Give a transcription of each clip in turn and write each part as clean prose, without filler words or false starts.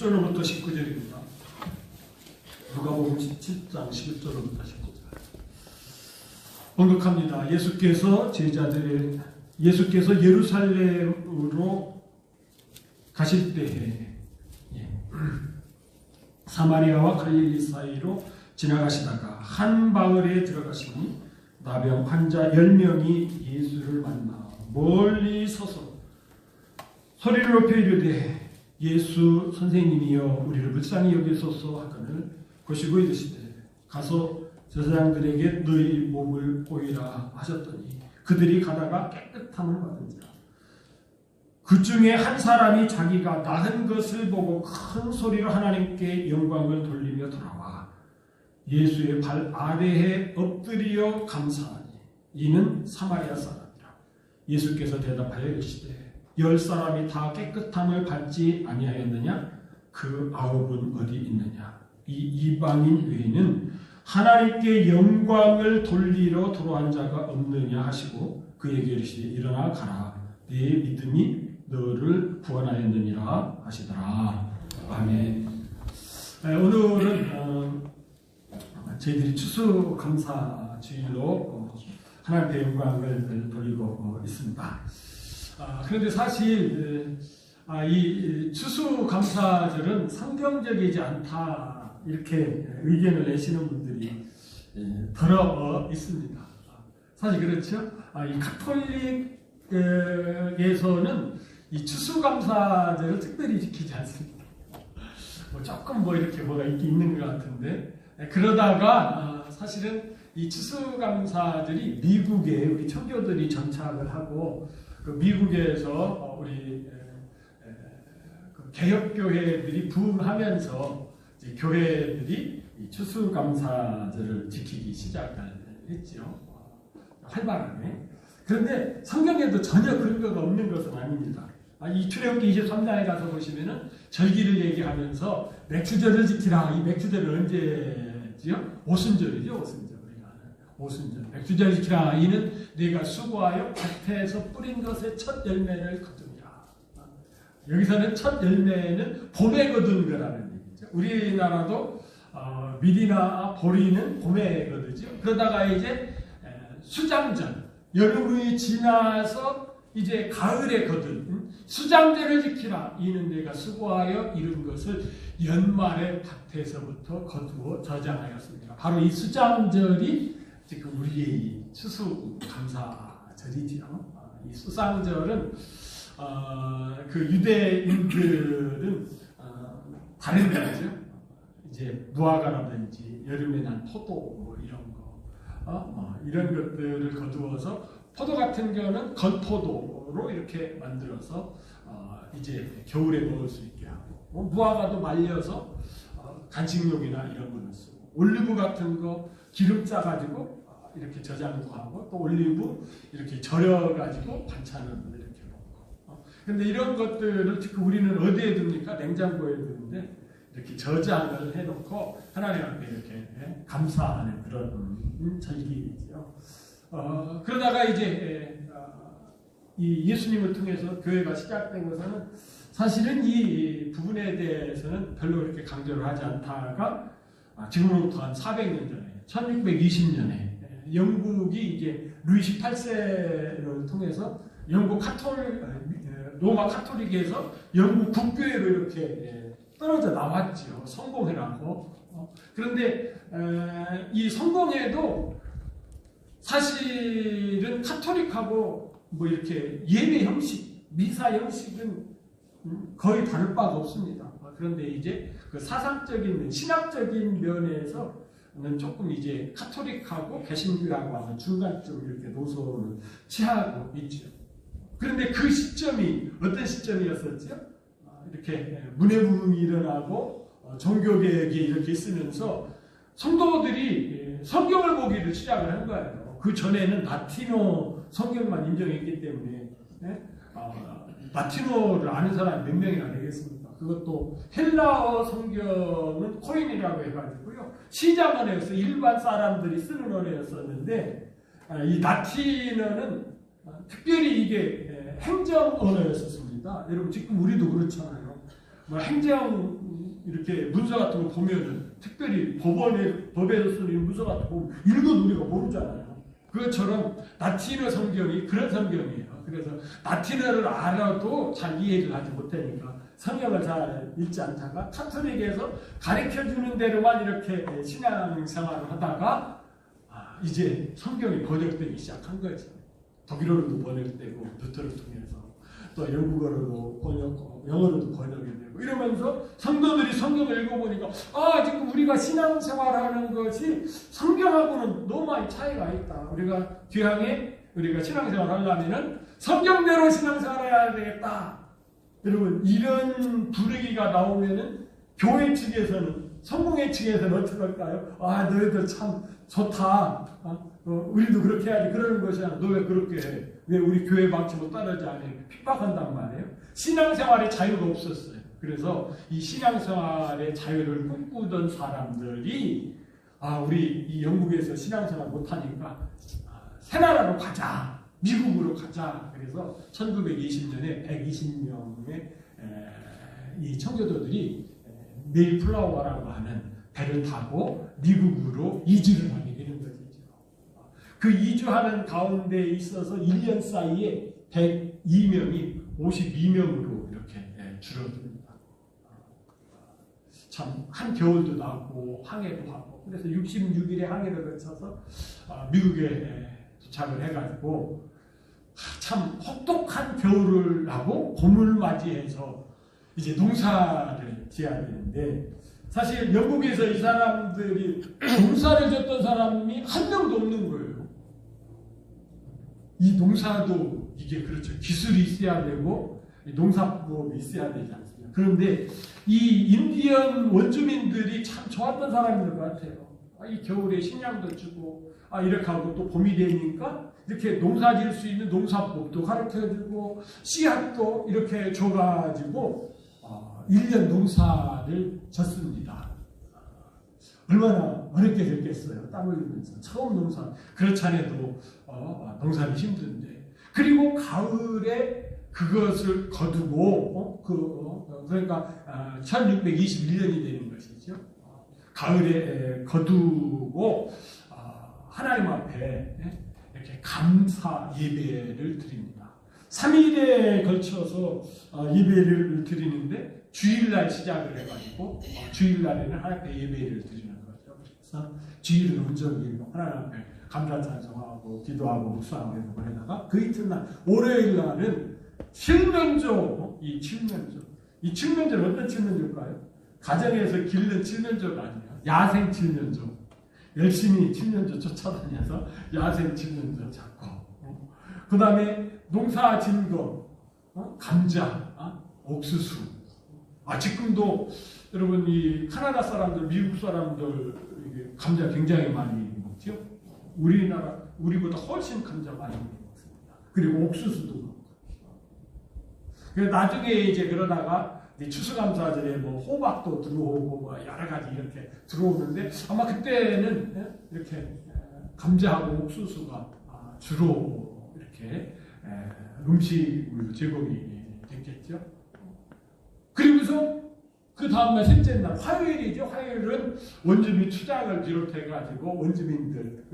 11절로부터 19절입니다. 누가복음 17장 11절로부터 19절. 언급합니다. 예수께서 예루살렘으로 가실 때에 사마리아와 갈릴리 사이로 지나가시다가 한 마을에 들어가시니 나병 환자 10명이 예수를 만나 멀리 서서 소리를 높여 이르되 예수 선생님이여 우리를 불쌍히 여기소서 하거늘 보시고 이르시되 가서 제사장들에게 너희 몸을 보이라 하셨더니 그들이 가다가 깨끗함을 받은지라. 그 중에 한 사람이 자기가 나은 것을 보고 큰 소리로 하나님께 영광을 돌리며 돌아와 예수의 발 아래에 엎드려 감사하니 이는 사마리아 사람이라. 예수께서 대답하여 이르시되 10사람이 다 깨끗함을 받지 아니하였느냐? 그 9은 어디 있느냐? 이 이방인 외에는 하나님께 영광을 돌리러 돌아온 자가 없느냐 하시고 그에게 이르시되 일어나 가라. 네 믿음이 너를 구원하였느니라 하시더라. 아멘. 오늘은 저희들이 추수감사주일로 하나님께 영광을 돌리고 있습니다. 그런데 사실 이 추수감사절은 성경적이지 않다 이렇게 의견을 내시는 분들이 더러 있습니다. 사실 그렇죠? 이 가톨릭에서는 이 추수감사절을 특별히 지키지 않습니다. 조금 이렇게 뭐가 있는 것 같은데 그러다가 사실은 이 추수감사절이 미국에 우리 청교들이 정착을 하고 그 미국에서 우리 개혁교회들이 부흥하면서 교회들이 이 추수감사절을 지키기 시작을 했죠. 활발하게. 그런데 성경에도 전혀 근거가 없는 것은 아닙니다. 이 출애굽기 23장에 가서 보시면은 절기를 얘기하면서 맥주절을 지키라. 이 맥주절은 언제지요? 오순절이죠. 오순절. 맥주절 지키라. 이는 네가 수고하여 밭에서 뿌린 것의 첫 열매를 거두니라. 여기서는 첫 열매는 봄에 거두는 거라는 얘기죠. 우리나라도 밀이나 보리는 봄에 거두죠. 그러다가 이제 수장절, 여름이 지나서 이제 가을에 거둔 수장절을 지키라. 이는 내가 수고하여 이룬 것을 연말에 밭에서부터 거두어 저장하였습니다. 바로 이 수장절이 지금 우리의 추수감사절이지요. 이 수장절은 그 유대인들은 다른 거죠. 이제 무화과라든지 여름에 난 포도 이런 거, 이런 것들을 거두어서 포도 같은 경우는 건포도로 이렇게 만들어서 이제 겨울에 먹을 수 있게 하고 무화과도 말려서 간식용이나 이런 거를 쓰고 올리브 같은 거 기름 짜가지고 이렇게 저장도 하고 또 올리브 이렇게 절여가지고 반찬을 이렇게 먹고. 근데 이런 것들을 특히 우리는 어디에 둡니까? 냉장고에 두는데 이렇게 저장을 해놓고 하나님 앞에 이렇게 감사하는 그런 절기이죠. 그러다가 이제 이 예수님을 통해서 교회가 시작되고서는 사실은 이 부분에 대해서는 별로 이렇게 강조를 하지 않다가 지금으로부터 한 400년 전에 1620년에 영국이 이제 루이 18세를 통해서 영국 로마 카톨릭에서 영국 국교회로 이렇게 떨어져 나왔죠. 성공해라고. 그런데 이 성공해도 사실은 카톨릭하고 이렇게 예배 형식, 미사 형식은 거의 다를 바가 없습니다. 그런데 이제 그 사상적인, 신학적인 면에서는 조금 이제 카톨릭하고 개신교하고 하는 중간쯤 이렇게 노선을 취하고 있죠. 그런데 그 시점이 어떤 시점이었었죠? 이렇게 문해부흥이 일어나고 종교개혁이 이렇게 있으면서 성도들이 성경을 보기를 시작을 한 거예요. 그 전에는 라틴어 성경만 인정했기 때문에 라틴어를 아는 사람이 몇 명이나 되겠습니까? 그것도 헬라어 성경은 코인이라고 해가지고요. 시장 언어였어. 일반 사람들이 쓰는 언어였었는데 이 라틴어는 특별히 이게 행정 언어였었습니다. 여러분 지금 우리도 그렇잖아요. 행정 이렇게 문서 같은 거 보면은 특별히 법에서 쓰는 문서 같은 거 보면 읽어도 우리가 모르잖아요. 그것처럼 라틴어 성경이 그런 성경이에요. 그래서 라틴어를 알아도 잘 이해를 하지 못하니까 성경을 잘 읽지 않다가 카톨릭에서 가르쳐주는 대로만 이렇게 신앙생활을 하다가 이제 성경이 번역되기 시작한 거죠. 독일어로도 번역되고 루터를 통해서 또 영국어로도 영어로도 번역이 되고 이러면서 성도들이 성경을 읽어보니까 지금 우리가 신앙생활하는 것이 성경하고는 너무 많이 차이가 있다. 우리가 귀향에 우리가 신앙생활 하려면은 성경대로 신앙생활해야 되겠다. 여러분 이런 분위기가 나오면은 교회 측에서는 성공회 측에서는 어떻게 할까요? 너희들 참 좋다. 우리도 그렇게 해야지. 그러는 것이야. 너 왜 그렇게 해? 왜 우리 교회 방침을 따르지 않아? 핍박한단 말이에요. 신앙생활의 자유가 없었어요. 그래서 이 신앙생활의 자유를 꿈꾸던 사람들이 우리 이 영국에서 신앙생활 못하니까 새 나라로 가자. 미국으로 가자. 그래서 1920년에 120명의 이 청교도들이 메이플라워라고 하는 배를 타고 미국으로 이주를 하게 되는 것이죠. 그 이주하는 가운데 있어서 1년 사이에 102명이 52명으로 이렇게 줄어듭니다. 참 한겨울도 나고 항해도 하고 그래서 66일의 항해를 거쳐서 미국에 도착을 해가지고 참 혹독한 겨울을 하고 봄을 맞이해서 이제 농사를 지어야 되는데 사실 영국에서 이 사람들이 농사를 졌던 사람이 한 명도 없는 거예요. 이 농사도 이게 그렇죠. 기술이 있어야 되고 농사법이 있어야 되지 않습니까? 그런데 이 인디언 원주민들이 참 좋았던 사람인 것 같아요. 이 겨울에 식량도 주고 이렇게 하고 또 봄이 되니까 이렇게 농사 지을 수 있는 농사법도 가르쳐주고 씨앗도 이렇게 줘가지고 1년 농사를 졌습니다. 얼마나 어렵게 됐겠어요. 땀 흘리면서 처음 농사. 그렇지 않아도 농사는 힘든데 그리고 가을에 그것을 거두고 그러니까 1621년이 되는 것이죠. 가을에 거두고 하나님 앞에 이렇게 감사 예배를 드립니다. 3일에 걸쳐서 예배를 드리는데 주일날 시작을 해가지고 주일날에는 하나님 앞에 예배를 드리는 거죠. 그래서 주일은 온전히 하나님 앞에 감사 찬송하고 기도하고 묵상하고 이런 걸 해다가 그 이튿날 월요일날은 칠면조. 이 칠면조는 어떤 칠면조일까요? 가정에서 기르는 칠면조가 아니에요. 야생 칠면조. 열심히 칠면조 쫓아다녀서 야생 칠면조 잡고 그 다음에 농사 진 거 감자, 옥수수. 지금도 여러분 이 카나다 사람들, 미국 사람들 감자 굉장히 많이 먹죠. 우리보다 훨씬 감자 많이 먹습니다. 그리고 옥수수도 먹고. 나중에 이제 그러다가 추수감사절에 호박도 들어오고 여러 가지 이렇게 들어오는데 아마 그때는 이렇게 감자하고 옥수수가 주로 이렇게 음식으로 제공이 됐겠죠. 그리고서 그 다음날 셋째 날 화요일이죠. 화요일은 원주민 추장을 비롯해가지고 원주민들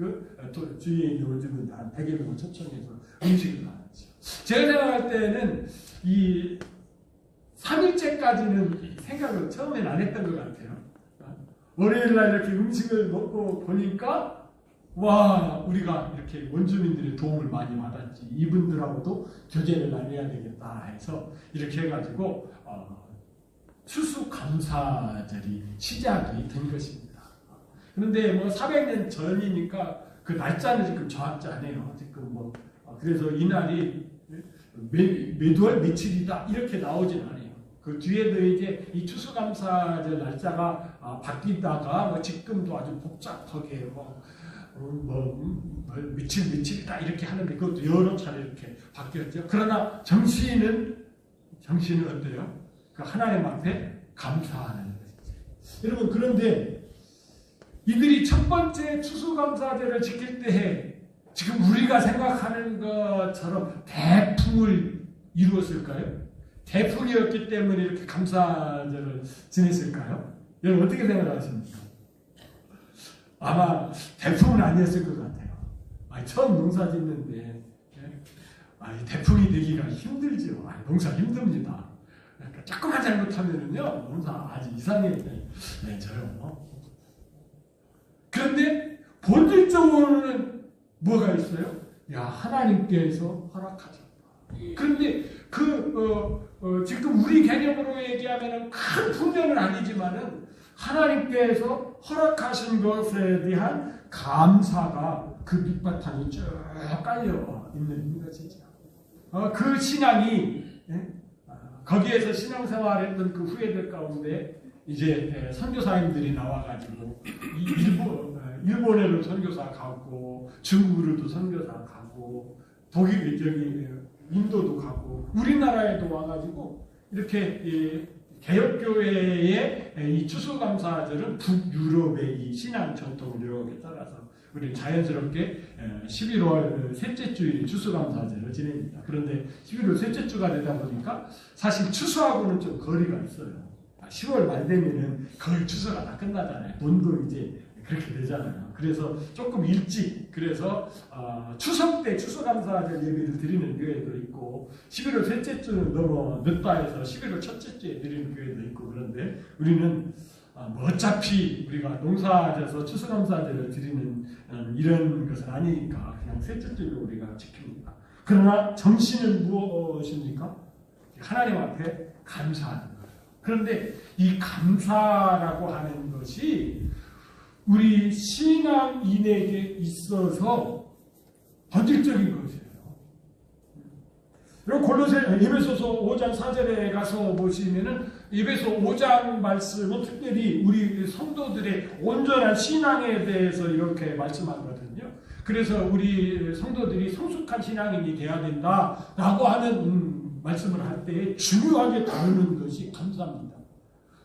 주위에 있는 원주민들 한 100여 명을 초청해서 음식을 하죠. 제가 생각할 때는 이 3일째까지는 생각을 처음엔 안 했던 것 같아요. 월요일날 이렇게 음식을 먹고 보니까 우리가 이렇게 원주민들의 도움을 많이 받았지. 이분들하고도 교제를 나눠야 되겠다 해서 이렇게 해가지고 추수감사절이 시작이 된 것입니다. 그런데 400년 전이니까 그 날짜는 지금 정확지 않아요. 지금 그래서 이날이 매월 며칠이다 이렇게 나오진 않아요. 그 뒤에도 이제 이 추수감사절 날짜가 바뀌다가 지금도 아주 복잡하게 며칠이다 이렇게 하는데 그것도 여러 차례 이렇게 바뀌었죠. 그러나 정신은 어때요? 그 하나님 앞에 감사하는 것이죠. 여러분 그런데 이들이 첫 번째 추수감사절을 지킬 때에 지금 우리가 생각하는 것처럼 대풍을 이루었을까요? 대풍이었기 때문에 이렇게 감사절을 지냈을까요? 여러분 어떻게 생각하십니까? 아마 대풍은 아니었을 것 같아요. 처음 농사 짓는데 대풍이 되기가 힘들죠. 농사 힘듭니다. 그러니까 조금만 잘못하면은요 농사 아주 이상해져요. 그런데 본질적으로는 뭐가 있어요? 하나님께서 허락하셨다. 그런데 지금 우리 개념으로 얘기하면은 큰 풍년은 아니지만은 하나님께서 허락하신 것에 대한 감사가 그 밑바탕이 쭉 깔려 있는 것이죠. 그 신앙이 거기에서 신앙생활했던 그 후예들 가운데 이제 선교사님들이 나와가지고 일본에도 선교사 가고 중국으로도 선교사 가고 인도도 가고 우리나라에도 와가지고 이렇게 개혁교회의 이 추수감사절은 북유럽의 이 신앙 전통을 이렇게 따라서 우리 자연스럽게 11월 셋째 주일이 추수감사절을 지냅니다. 그런데 11월 셋째 주가 되다 보니까 사실 추수하고는 좀 거리가 있어요. 10월 말 되면은 거의 추수가 다 끝나잖아요. 본도 이제 그렇게 되잖아요. 그래서 조금 일찍 그래서 추석 때 추수감사절 예배를 드리는 교회도 있고 11월 셋째 주는 너무 늦다 해서 11월 첫째 주에 드리는 교회도 있고 그런데 우리는 어차피 우리가 농사져서 추수감사절을 드리는 이런 것은 아니니까 그냥 셋째 주를 우리가 지킵니다. 그러나 정신은 무엇입니까? 하나님 앞에 감사하는 거예요. 그런데 이 감사라고 하는 것이 우리 신앙인에게 있어서 본질적인 것이에요. 그리고 에베소서 5장 4절에 가서 보시면은 에베소 5장 말씀은 특별히 우리 성도들의 온전한 신앙에 대해서 이렇게 말씀하거든요. 그래서 우리 성도들이 성숙한 신앙인이 되어야 된다라고 하는 말씀을 할 때 중요하게 다루는 것이 감사입니다.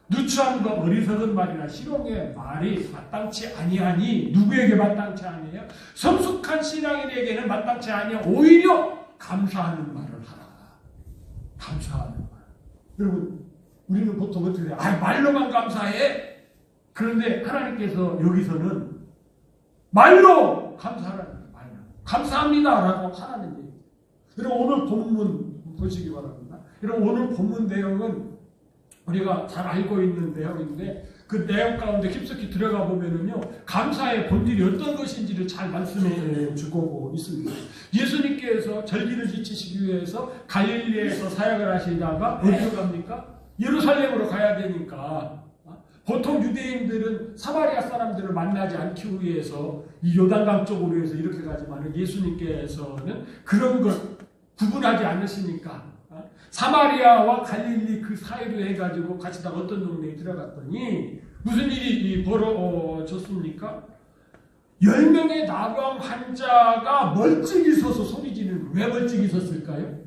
누추함과 어리석은 말이나 실용의 말이 마땅치 아니하니 누구에게 마땅치 아니에요? 성숙한 신앙인에게는 마땅치 아니하니 오히려 감사하는 말을 하라. 감사하는 말. 여러분 우리는 보통 어떻게 해요? 말로만 감사해. 그런데 하나님께서 여기서는 말로 감사하라는 거예요. 말로. 감사합니다라고 하라는 얘기예요. 여러분 오늘 본문 보시기 바랍니다. 여러분 오늘 본문 내용은 우리가 잘 알고 있는 내용인데 그 내용 가운데 깊숙이 들어가 보면은요 감사의 본질이 어떤 것인지를 잘 말씀해 주고 있습니다. 예수님께서 절기를 지키시기 위해서 갈릴리에서 사역을 하시다가 어디로 갑니까? 예루살렘으로 가야 되니까 보통 유대인들은 사마리아 사람들을 만나지 않기 위해서 이 요단강 쪽으로 해서 이렇게 가지만 예수님께서는 그런 것 구분하지 않으시니까 사마리아와 갈릴리 그 사이로 해가지고 가시다가 어떤 동네에 들어갔더니 무슨 일이 벌어졌습니까? 10명의 나병 환자가 멀찍이 서서 소리 지르는 왜 멀찍이 섰을까요?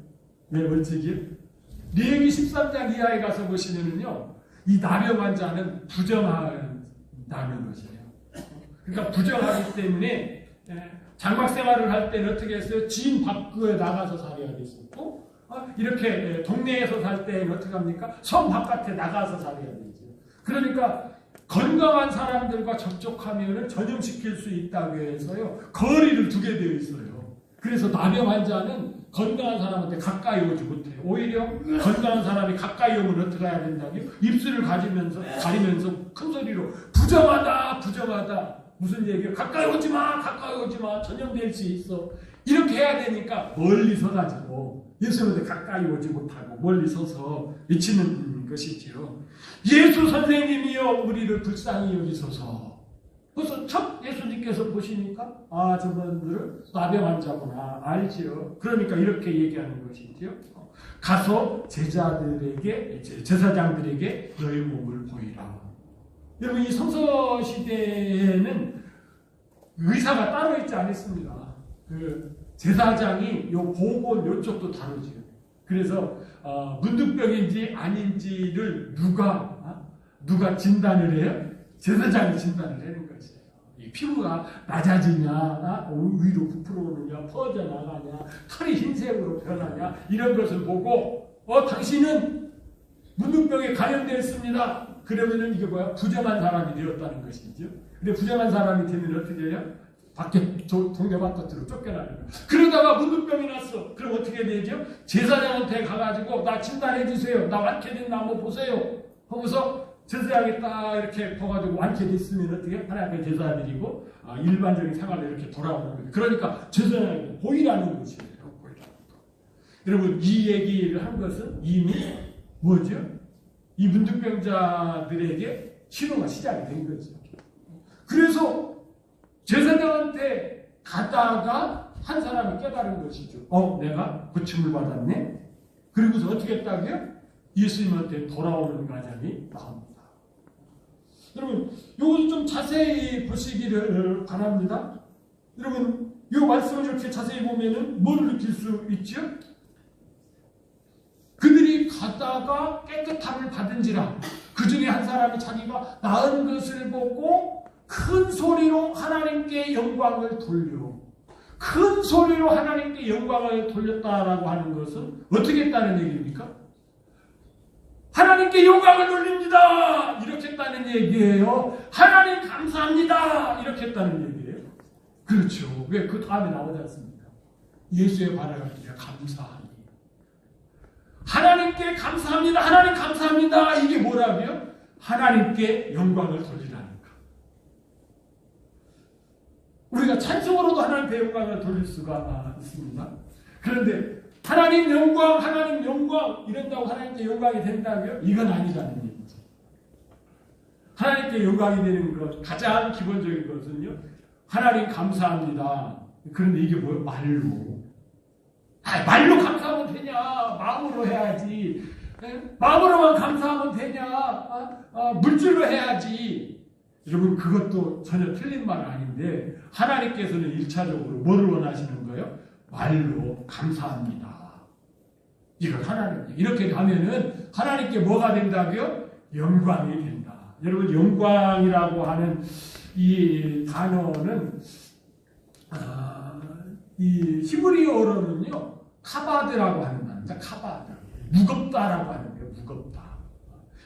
왜 멀찍이요? 레위기 13장 이하에 가서 보시면은요 이 나병 환자는 부정하는 것이에요. 그러니까 부정하기 때문에 장막 생활을 할 때는 어떻게 했어요? 진 밖에 나가서 살아야 됐었고 이렇게 동네에서 살 때는 어떻게 합니까? 성 바깥에 나가서 살아야 되죠. 그러니까 건강한 사람들과 접촉하면 전염시킬 수 있다고 해서요. 거리를 두게 되어 있어요. 그래서 나병 환자는 건강한 사람한테 가까이 오지 못해요. 오히려 건강한 사람이 가까이 오면 어떻게 해야 된다고요? 입술을 가리면서 큰 소리로 부정하다 부정하다. 무슨 얘기예요? 가까이 오지 마 전염될 수 있어. 이렇게 해야 되니까 멀리 서가지고 예수님한테 가까이 오지 못하고 멀리 서서 외치는 것이지요. 예수 선생님이여 우리를 불쌍히 여기소서. 그래서 첫 예수님께서 보시니까 저분들은 나병 환자구나 알지요. 그러니까 이렇게 얘기하는 것이지요. 가서 제사장들에게 너의 몸을 보이라. 여러분 이 성서 시대에는 의사가 따로 있지 않았습니다. 그 제사장이 요 보건 요쪽도 다루지요. 그래서 문득병인지 아닌지를 누가 진단을 해요? 제사장이 진단을 하는 것이에요. 이 피부가 낮아지냐, 위로 부풀어 오느냐, 퍼져 나가냐, 털이 흰색으로 변하냐 이런 것을 보고 당신은 문둥병에 감염되었습니다. 그러면은 이게 뭐야? 부정한 사람이 되었다는 것이죠. 근데 부정한 사람이 되면 어떻게 해요? 밖에 동네 바깥으로 쫓겨나는 거예요. 그러다가 문둥병이 났어. 그럼 어떻게 되죠? 제사장한테 가가지고 나 진단해 주세요. 나 완쾌됐나 한번 보세요. 하고서 제사장이 딱 이렇게 봐가지고 완쾌됐으면 어떻게 하나님께 제사드리고 일반적인 생활로 이렇게 돌아오는 거예요. 그러니까 제사장이 보이라는 것이에요. 여러분 이 얘기를 한 것은 이미 뭐죠? 이 문둥병자들에게 신호가 시작이 된 거죠. 그래서 제사장한테 가다가 한 사람이 깨달은 것이죠. 내가 고침을 받았네. 그리고서 어떻게 했다고요? 예수님한테 돌아오는 과정이 나옵니다. 여러분 이것을 좀 자세히 보시기를 바랍니다. 여러분 이 말씀을 이렇게 자세히 보면은 뭘 느낄 수 있죠? 그들이 가다가 깨끗함을 받은지라 그 중에 한 사람이 자기가 나은 것을 보고 큰 소리로 하나님께 영광을 돌려 큰 소리로 하나님께 영광을 돌렸다라고 하는 것은 어떻게 했다는 얘기입니까? 하나님께 영광을 돌립니다 이렇게 했다는 얘기예요. 하나님 감사합니다 이렇게 했다는 얘기예요. 그렇죠. 왜 그 다음에 나오지 않습니까? 예수의 발을 감사하니 하나님께 감사합니다. 하나님 감사합니다. 이게 뭐라고요? 하나님께 영광을 돌리라는 것. 우리가 찬송으로도 하나님께 영광을 돌릴 수가 있습니다. 그런데 하나님 영광 이런다고 하나님께 영광이 된다고요? 이건 아니라는 얘기죠. 하나님께 영광이 되는 것 가장 기본적인 것은요. 하나님 감사합니다. 그런데 이게 뭐예요? 말로 감사하면 되냐? 마음으로 해야지. 마음으로만 감사하면 되냐? 물질로 해야지. 여러분 그것도 전혀 틀린 말은 아닌데 하나님께서는 1차적으로 뭐를 원하시는 거예요? 말로 감사합니다. 이걸 하나님 이렇게 하면은 하나님께 뭐가 된다고요? 영광이 된다. 여러분 영광이라고 하는 이 단어는 이 히브리어로는요 카바드라고 하는 단어입니다. 카바드 무겁다라고 하는데요. 무겁다.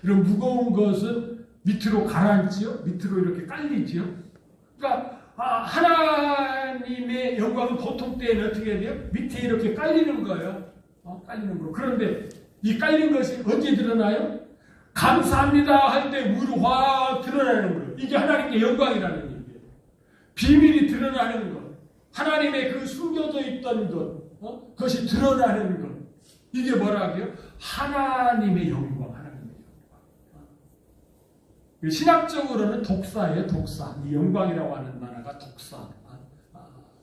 이런 무거운 것은 밑으로 가라앉지요. 밑으로 이렇게 깔리지요. 그러니까 하나님의 영광은 보통 때에는 어떻게 돼요? 밑에 이렇게 깔리는 거예요. 깔리는 거. 그런데 이 깔린 것이 어디에 드러나요? 감사합니다 할 때 위로 확 드러나는 거예요. 이게 하나님께 영광이라는 얘기예요. 비밀이 드러나는 것. 하나님의 그 숨겨져 있던 것, 그것이 드러나는 것. 이게 뭐라고요? 하나님의 영광, 하나님의 영광. 신학적으로는 독사예요, 독사. 이 영광이라고 하는 단어가 독사.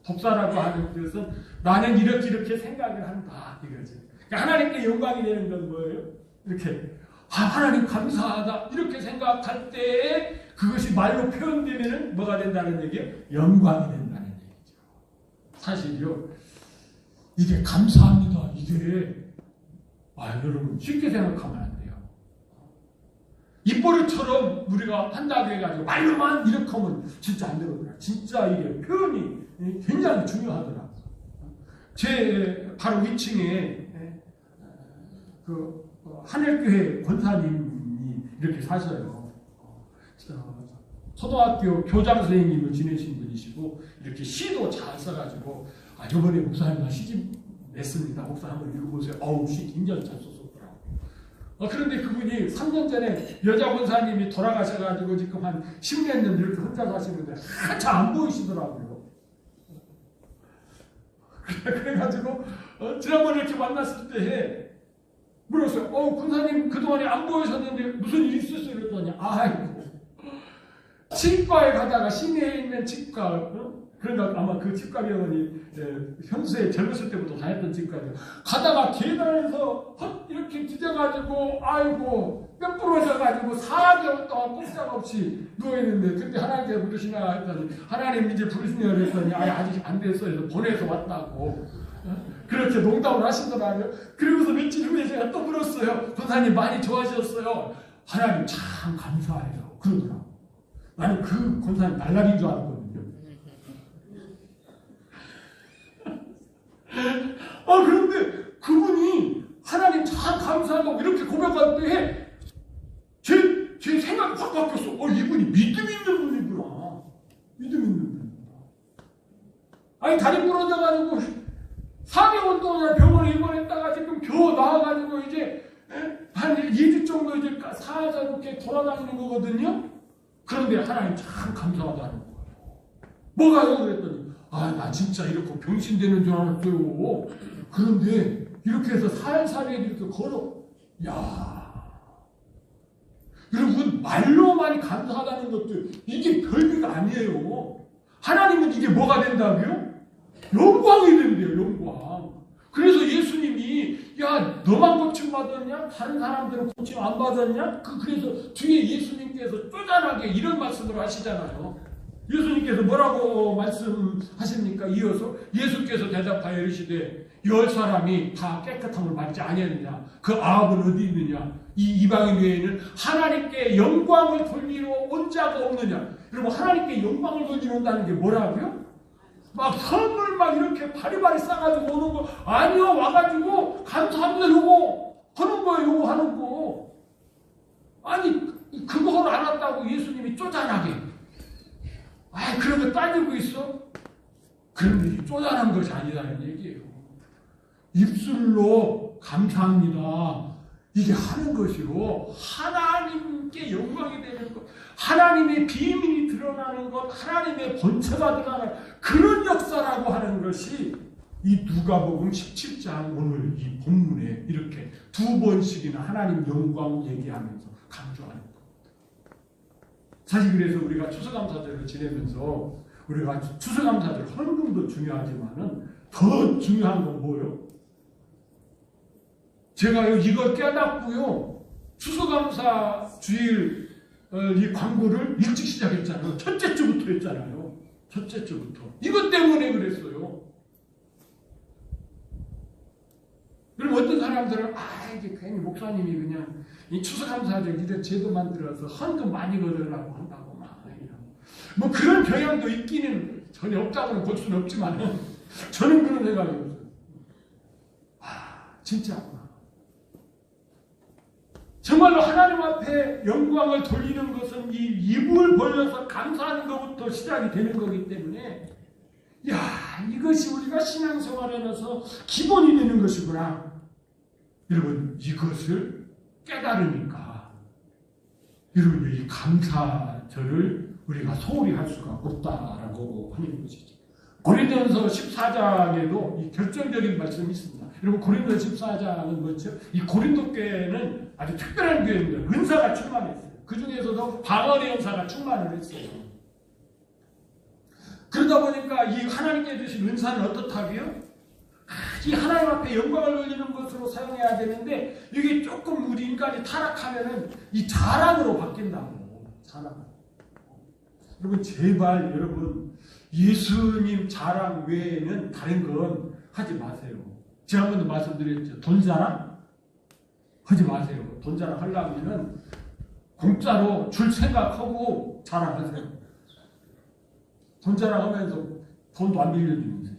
독사라고 하는 것은 나는 이렇게 생각을 한다. 이거죠. 그러니까 하나님께 영광이 되는 건 뭐예요? 이렇게, 하나님 감사하다. 이렇게 생각할 때 그것이 말로 표현되면 뭐가 된다는 얘기예요? 영광이 된다는 얘기죠. 사실요, 이게 감사합니다. 이게, 여러분, 쉽게 생각하면 안 돼요. 입버릇처럼 우리가 한다고 해가지고 말로만 이렇게 하면 진짜 안 되거든요. 진짜 이게 표현이 굉장히 중요하더라고요. 제 바로 위층에 그 하늘교회 권사님이 이렇게 사셔요. 초등학교 교장 선생님을 지내신 분이시고 이렇게 시도 잘 써가지고 이번에 목사님 시집 냈습니다. 목사 한번 읽어보세요. 시 굉장히 잘 썼더라고요. 그런데 그분이 3년 전에 여자 권사님이 돌아가셔가지고 지금 한 10몇 년 이렇게 혼자 사시는데 한참 안 보이시더라고요. 그래가지고 지난번에 이렇게 만났을 때 물었어요. 권사님 그동안에 안 보이셨는데 무슨 일 있었어요? 그랬더니 아이고 치과에 가다가 시내에 있는 치과 그러니까 아마 그 치과 병원이 현수에 젊었을 때부터 다녔던 치과죠. 가다가 계단에서 이렇게 뒤져가지고 아이고 뼈 부러져가지고 4개월 동안 꼼짝없이 누워있는데 그때 하나님께 부르시나 했더니 하나님 이제 부르시냐 그랬더니 아직 안 됐어요. 그래서 보내서 왔다고 그렇게 농담을 하시더라고요. 그리고서 며칠 후에 제가 또 물었어요. 권사님 많이 좋아하셨어요. 하나님 참 감사해요. 그러더라고요. 나는 그 권사님 날라린 줄 알았거든요. 그런데 그분이 하나님 하나님 참 감사하다고 이렇게 고백할 때 제 생각이 확 바뀌었어. 이분이 믿음 있는 분이구나. 믿음 있는 분이구나. 아니 다리 부러져가지고 4개월 동안 병원에 입원했다가 지금 겨우 나와가지고 이제 한 2주 정도 이제 사자롭게 돌아다니는 거거든요. 그런데 하나님 참 감사하다는 거예요. 뭐가요? 그랬더니 나 진짜 이렇게 병신되는 줄 알았어요. 그런데 이렇게 해서 살살이 이렇게 걸어. 야, 여러분 말로만 감사하다는 것도 이게 별비가 아니에요. 하나님은 이게 뭐가 된다고요? 영광이 된대요. 영광. 그래서 예수님이 야 너만 고침받았냐? 다른 사람들은 고침 안 받았냐? 그래서 뒤에 예수님께서 쪼잔하게 이런 말씀을 하시잖아요. 예수님께서 뭐라고 말씀하십니까? 이어서 예수께서 대답하여 이르시되 10사람이 다 깨끗함을 받지 아니하느냐? 그 아합은 어디 있느냐? 이 이방인 외에는 하나님께 영광을 돌리러 온 자가 없느냐? 여러분 하나님께 영광을 돌리러 온다는 게 뭐라고요? 막 선물 막 이렇게 바리바리 싸가지고 오는 거 아니요. 와가지고 감사합니다 요거 하는 거예요. 요거 하는 거. 아니 그거를 안 왔다고 예수님이 쪼잔하게 그런 거 따지고 있어? 그런 일이 쪼잔한 것이 아니라는 얘기예요. 입술로 감사합니다. 이게 하는 것이로 하나님께 영광이 되는 것, 하나님의 비밀이 드러나는 것, 하나님의 본체가 드러나는 그런 역사라고 하는 것이 이 누가복음 17장 오늘 이 본문에 이렇게 2번씩이나 하나님 영광 얘기하면서 강조하는 겁니다. 사실 그래서 우리가 추수감사절을 지내면서 우리가 추수감사절 헌금도 중요하지만은 더 중요한 건 뭐예요? 제가 이걸 깨닫고요. 추수감사 주일 이 광고를 일찍 시작했잖아요. 첫째 주부터 했잖아요. 첫째 주부터. 이것 때문에 그랬어요. 그럼 어떤 사람들은 이게 괜히 목사님이 그냥 이 추수감사절 이런 제도 만들어서 헌금 많이 거두려고 한다고 막 뭐 그런 경향도 있기는 전혀 없다고는 볼 수는 없지만 저는 그런 생각이 없어요. 진짜 정말로 하나님 앞에 영광을 돌리는 것은 이 입을 벌려서 감사하는 것부터 시작이 되는 거기 때문에 이것이 우리가 신앙생활에서 기본이 되는 것이구나. 여러분 이것을 깨달으니까 여러분 이 감사절을 우리가 소홀히 할 수가 없다라고 하는 것이죠. 고린도전서 14장에도 이 결정적인 말씀이 있습니다. 여러분 고린도전서 14장은 뭐죠? 이 고린도 교회는 아주 특별한 교회입니다. 은사가 충만했어요. 그 중에서도 방언의 은사가 충만을 했어요. 그러다 보니까 이 하나님께 주신 은사는 어떻다고요? 이 하나님 앞에 영광을 돌리는 것으로 사용해야 되는데 이게 조금 우리 인간이 타락하면은 이 자랑으로 바뀐다고. 자랑. 여러분 제발 여러분 예수님 자랑 외에는 다른 건 하지 마세요. 제가 한 번도 말씀드렸죠. 돈 자랑? 하지 마세요. 돈 자랑 하려면은 공짜로 줄 생각하고 자랑하세요. 돈 자랑하면서 돈도 안 빌려주면서.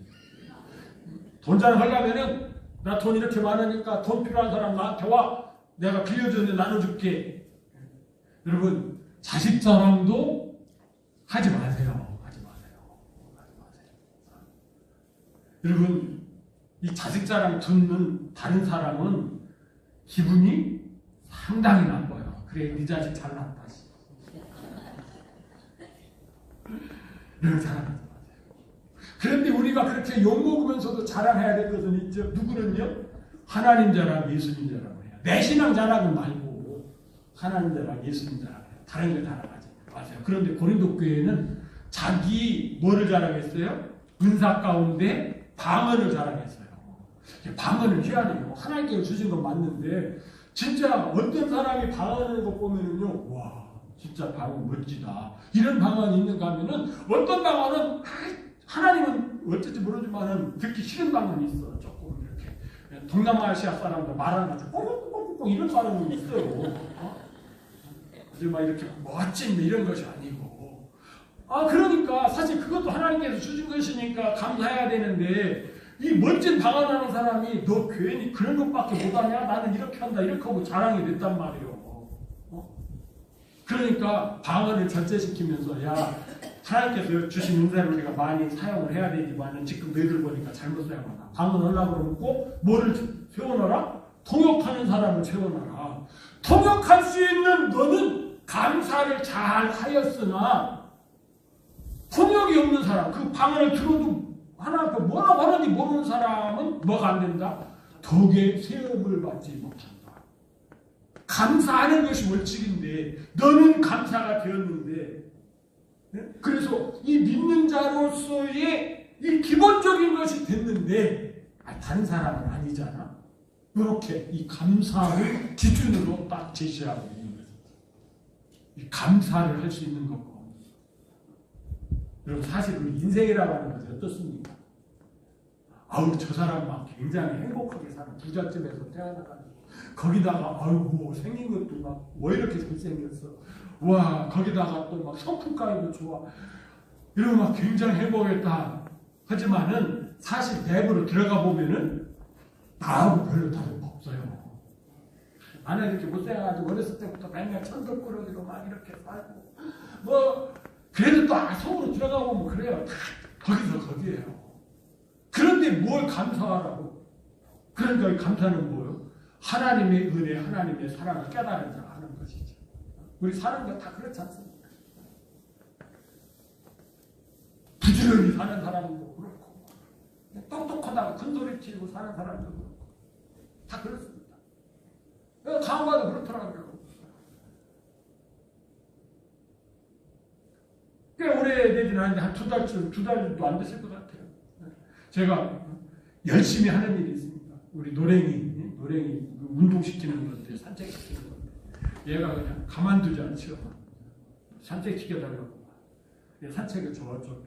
돈 자랑하려면은 나 돈 이렇게 많으니까 돈 필요한 사람 나한테 와. 내가 빌려줬는데 나눠줄게. 여러분 자식 자랑도 하지 마세요. 하지 마세요. 하지 마세요. 여러분 이 자식 자랑 듣는 다른 사람은 기분이 상당히 나빠요. 그래 네 자식 잘났다. 이런 자랑하지 마세요. 그런데 우리가 그렇게 욕먹으면서도 자랑해야 될 것은 있죠. 누구는요? 하나님 자랑, 예수님 자랑을 해요. 내 신앙 자랑은 말고 하나님 자랑, 예수님 자랑을 해요. 다른 걸 자랑하지 마세요. 그런데 고린도 교회는 자기 뭐를 자랑했어요? 은사 가운데 방언을 자랑했어요. 방언은 희한해요. 하나님께 주신 건 맞는데 진짜 어떤 사람이 방언하는 거 보면은요, 와 진짜 방언 멋지다. 이런 방언이 있는가 하면은 어떤 방언은 하나님은 어쩔지 모르지만은 듣기 싫은 방언이 있어. 조금 이렇게 동남아시아 사람들 말하는 거 꽁꽁꽁꽁 이런 발음이 있어요. 아주 막 이렇게 멋진 이런 것이 아니고. 그러니까 사실 그것도 하나님께서 주신 것이니까 감사해야 되는데 이 멋진 방언하는 사람이 너 괜히 그런 것밖에 못하냐? 나는 이렇게 한다. 이렇게 하고 자랑이 됐단 말이에요. 그러니까 방언을 절제시키면서 야 하나님께서 주신 은사를 우리가 많이 사용을 해야 되지만 지금 너희들 보니까 잘못 사용한다. 방언하려고 그러면 꼭 뭐를 세워놔라? 통역하는 사람을 세워놔라. 통역할 수 있는 너는 감사를 잘 하였으나 통역이 없는 사람, 그 방언을 들어도 하나 뭐라고 하는지 모르는 사람은 뭐가 안 된다? 덕의 세움을 받지 못한다. 감사하는 것이 원칙인데 너는 감사가 되었는데 그래서 이 믿는 자로서의 이 기본적인 것이 됐는데 다른 사람은 아니잖아. 이렇게 이 감사를 기준으로 딱 제시하고 있는 거죠. 이 감사를 할 수 있는 거고. 여러분 사실 우리 인생이라고 하는 것이 어떻습니까? 아우 저 사람 막 굉장히 행복하게 사는 부잣집에서 태어나가지고 거기다가 아이고 생긴 것도 막 왜 이렇게 잘생겼어. 와 거기다가 또 막 성품까지도 좋아. 이러면 막 굉장히 행복했다. 하지만은 사실 내부로 들어가 보면은 나하고 별로 다를 거 없어요. 나는 이렇게 못생겨가지고 어렸을 때부터 맨날 천덕꾸러기로 막 이렇게 살고 뭐 그래도 또 속으로 들어가 보면 그래요. 다 거기서 거기에요. 그런데 뭘 감사하라고? 그러니까 이 감사는 뭐예요? 하나님의 은혜, 하나님의 사랑을 깨달은 자가 하는 것이죠. 우리 사는 거 다 그렇지 않습니까? 부지런히 사는 사람도 그렇고 똑똑하다고 큰소리 치고 사는 사람도 그렇고 다 그렇습니다. 강화도 그렇더라고요. 꽤 오래되지는 않는데 한 두 달도 안 됐을 것 같아요. 제가 열심히 하는 일이 있습니다. 우리 노랭이 운동시키는 건데 산책시키는 건데 얘가 그냥 가만두지 않죠. 산책시켜달라고 산책을 저쪽으로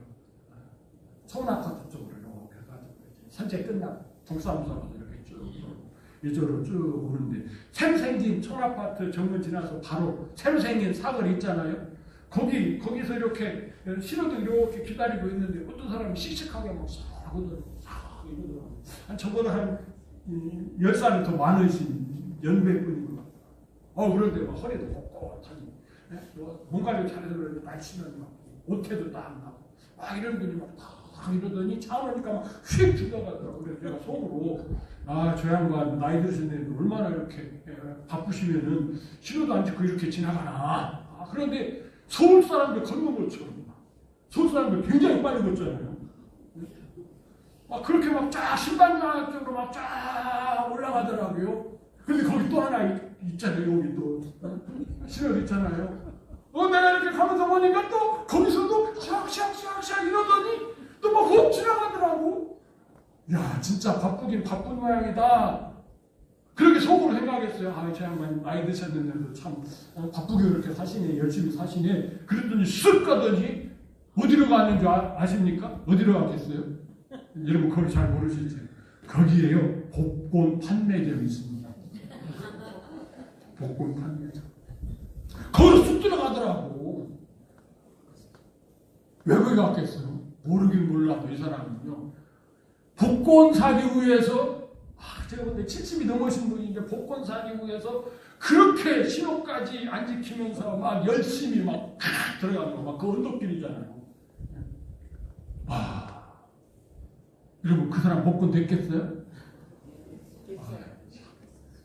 서운아파트 쪽으로 이렇게 해가지고 산책 끝나고 동사무소로 이렇게 쭉 이쪽으로 쭉 오는데 새로 생긴 청아파트 정문 지나서 바로 새로 생긴 사거리 있잖아요. 거기서 이렇게 신호등 이렇게 기다리고 있는데 어떤 사람이 씩씩하게 막 하거든. 이러더라고. 저보다 한 10살이 더 많으신 연배분이고 그런데 막 허리도 꼿꼿하니 뭔가를 잘해서 그런데 날씨는 막 옷태도 딱 나고 막 이런 분이 막 이러더니 차 오니까 막 휙 들어가더라고. 그래서 제가 속으로 저 양반 나이 드셨는데 얼마나 이렇게 바쁘시면은 신호도 안 찍고 이렇게 지나가나. 그런데 서울 사람들 걷는 것처럼 서울 사람들 굉장히 빨리 걷잖아요. 그렇게 막 쫙 신발장 쪽으로 막 쫙 올라가더라고요. 근데 거기 또 하나 있잖아요. 여기 또 신호 있잖아요. 내가 이렇게 가면서 보니까 또 거기서도 샥샥샥샥 이러더니 또 막 훅 지나가더라고. 야 진짜 바쁘긴 바쁜 모양이다. 그렇게 속으로 생각했어요. 저 양반 나이 드셨는데도 참 바쁘게 그렇게 사시네. 열심히 사시네. 그랬더니 쓱 가더니 어디로 가는 줄 아십니까? 어디로 갔겠어요? 여러분 그걸 잘 모르시죠? 거기에요. 복권 판매점이 있습니다. 복권 판매점. 거기로 쑥 들어가더라고. 왜 거기 갔겠어요? 모르긴 몰라도 이 사람은요. 복권 사기 위해서 제가 근데 70이 넘으신 분인데 복권 사기 위해서 그렇게 신호까지 안 지키면서 막 열심히 막 들어가는 거 막 그 언덕길이잖아요. 여러분 그 사람 복권 됐겠어요?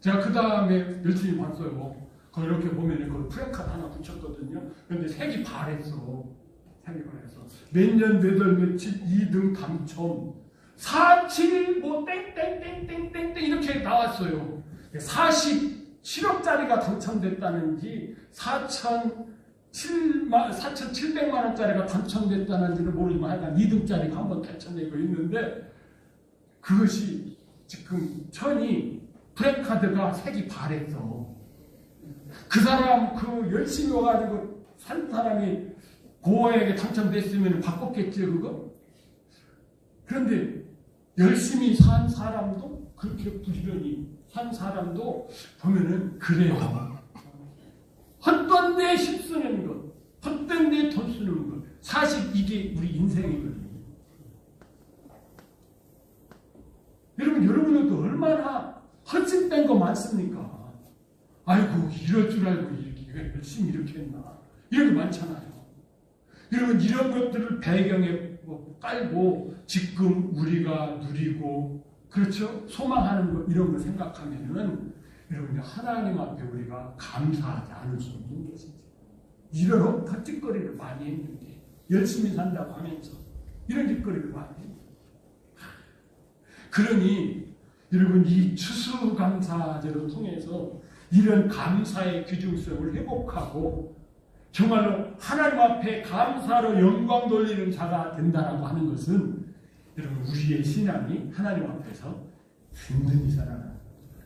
제가 그 다음에 열심히 봤어요. 거 이렇게 보면 그 프랭카드 하나 붙였거든요. 그런데 색이 바랬어. 몇 년 몇 월 며칠 2등 당첨 47 뭐 땡땡땡땡땡땡 이렇게 나왔어요. 47억짜리가 당첨됐다는지 4,700만 원짜리가 당첨됐다는지를 모르지만 하여간 2등짜리가 한번 당첨되고 있는데 그것이 지금 천이 프랭카드가 색이 바랬어. 그 사람 열심히 와가지고 산 사람이 고어에게 당첨됐으면 바꿨겠지 그거? 그런데 열심히 산 사람도 그렇게 부지런히 산 사람도 보면은 그래요. 헛된 데 힘쓰는 것, 헛된 데 돈 쓰는 것. 사실 이게 우리 인생이거든요. 얼마나 헛짓된 거 많습니까? 아이고 이럴 줄 알고 이렇게 열심히 이렇게 했나 이런 거 많잖아요. 여러분 이런 것들을 배경에 깔고 지금 우리가 누리고 그렇죠? 소망하는 거 이런 거 생각하면은 여러분 하나님 앞에 우리가 감사하지 않을 수 없는 것이죠. 이런 헛짓거리를 많이 했는데 열심히 산다고 하면서 이런 짓거리를 많이 했는데 그러니 여러분 이 추수감사제를 통해서 이런 감사의 귀중성을 회복하고 정말로 하나님 앞에 감사로 영광 돌리는 자가 된다라고 하는 것은 여러분 우리의 신앙이 하나님 앞에서 든든히 살아나는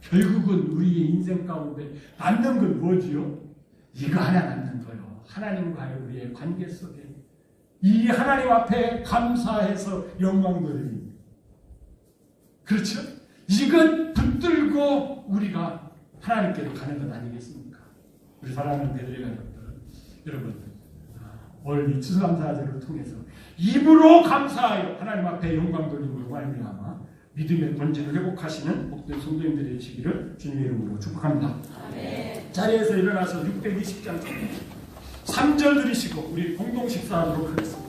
결국은 우리의 인생 가운데 남는 건 뭐지요? 이거 하나 남는 거요. 하나님과의 우리의 관계 속에 이 하나님 앞에 감사해서 영광 돌리는 그렇죠? 이것 붙들고 우리가 하나님께로 가는 것 아니겠습니까? 우리 사랑하는 배들의 가족들 여러분 올 이 추수감사제를 통해서 입으로 감사하여 하나님 앞에 영광 돌림으로 말미암아 믿음의 본질을 회복하시는 복된 성도님들이 되시기를 주님의 이름으로 축복합니다. 아멘. 자리에서 일어나서 620장 3절 들으시고 우리 공동 식사하도록 하겠습니다.